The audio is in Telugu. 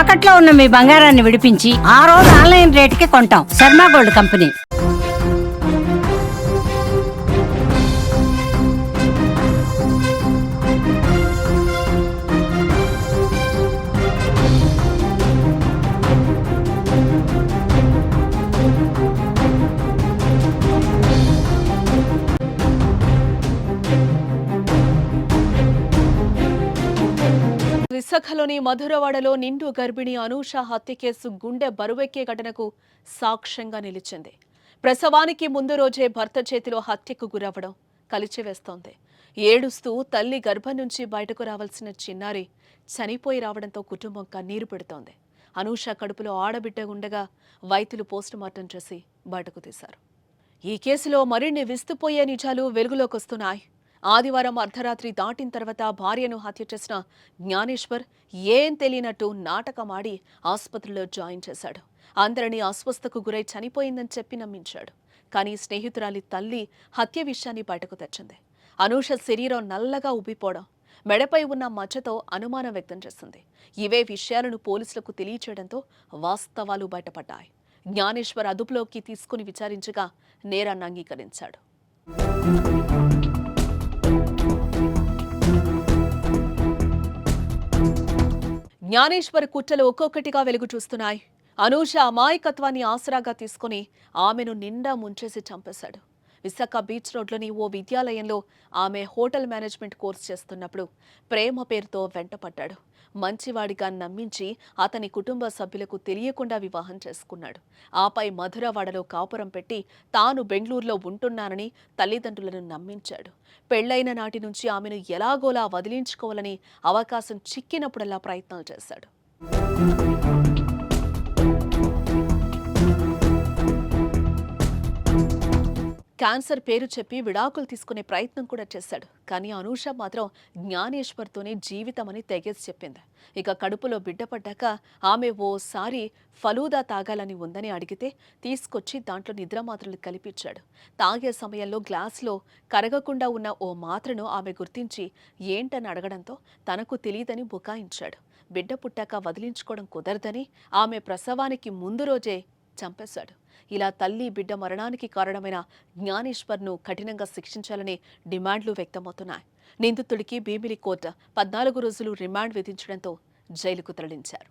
తాకట్లో ఉన్న మీ బంగారాన్ని విడిపించి ఆ రోజు ఆన్లైన్ రేటుకి కొంటాం. Sharma gold company. విశాఖలోని మధురవాడలో నిండు గర్భిణి అనూష హత్య కేసు గుండె బరువెక్కే ఘటనకు సాక్ష్యంగా నిలిచింది. ప్రసవానికి ముందు రోజే భర్త చేతిలో హత్యకు గురవ్వడం కలిచివేస్తోంది. ఏడుస్తూ తల్లి గర్భం నుంచి బయటకు రావాల్సిన చిన్నారి చనిపోయి రావడంతో కుటుంబం కన్నీరు పెడుతోంది. అనూష కడుపులో ఆడబిడ్డ ఉండగా వైద్యులు పోస్టుమార్టం చేసి బయటకు తీశారు. ఈ కేసులో మరిన్ని విస్తుపోయే నిజాలు వెలుగులోకొస్తున్నాయి. ఆదివారం అర్ధరాత్రి దాటిన తర్వాత భార్యను హత్య చేసిన జ్ఞానేశ్వర్ ఏం తెలియనట్టు నాటకమాడి ఆసుపత్రిలో జాయిన్ చేశాడు. అందరినీ అస్వస్థకు గురై చనిపోయిందని చెప్పి నమ్మించాడు. కానీ స్నేహితురాలి తల్లి హత్య విషయాన్ని బయటకు తెచ్చింది. అనూష శరీరం నల్లగా ఉబ్బిపోవడం, మెడపై ఉన్న మచ్చతో అనుమానం వ్యక్తం చేసింది. ఇవే విషయాలను పోలీసులకు తెలియచేయడంతో వాస్తవాలు బయటపడ్డాయి. జ్ఞానేశ్వర్ అదుపులోకి తీసుకుని విచారించగా నేరాన్ని అంగీకరించాడు. జ్ఞానేశ్వర్ కుట్రలు ఒక్కొక్కటిగా వెలుగు చూస్తున్నాయి. అనూష అమాయకత్వాన్ని ఆసరాగా తీసుకుని ఆమెను నిండా ముంచేసి చంపేశాడు. విశాఖ బీచ్ రోడ్లోని ఓ విద్యాలయంలో ఆమె హోటల్ మేనేజ్మెంట్ కోర్సు చేస్తున్నప్పుడు ప్రేమ పేరుతో వెంటపడ్డాడు. మంచివాడిగా నమ్మించి అతని కుటుంబ సభ్యులకు తెలియకుండా వివాహం చేసుకున్నాడు. ఆపై మధురవాడలో కాపురం పెట్టి తాను బెంగళూరులో ఉంటున్నానని తల్లిదండ్రులను నమ్మించాడు. పెళ్లైన నాటి నుంచి ఆమెను ఎలాగోలా వదిలించుకోవాలని అవకాశం చిక్కినప్పుడల్లా ప్రయత్నాలు చేశాడు. క్యాన్సర్ పేరు చెప్పి విడాకులు తీసుకునే ప్రయత్నం కూడా చేశాడు. కానీ అనూష మాత్రం జ్ఞానేశ్వర్తోనే జీవితమని తెగేసి చెప్పింది. ఇక కడుపులో బిడ్డ పడ్డాక ఆమె ఓసారి ఫలూదా తాగాలని ఉందని అడిగితే తీసుకొచ్చి దాంట్లో నిద్రమాత్రలు కలిపించాడు. తాగే సమయంలో గ్లాసులో కరగకుండా ఉన్న ఓ మాత్రను ఆమె గుర్తించి ఏంటని అడగడంతో తనకు తెలియదని బుకాయించాడు. బిడ్డ పుట్టాక వదిలించుకోవడం కుదరదని ఆమె ప్రసవానికి ముందు రోజే చంపేశాడు. ఇలా తల్లి బిడ్డ మరణానికి కారణమైన జ్ఞానేశ్వర్ను కఠినంగా శిక్షించాలని డిమాండ్లు వ్యక్తమవుతున్నాయి. నిందితుడికి భీమిలి కోర్టు 14 రోజులు రిమాండ్ విధించడంతో జైలుకు తరలించారు.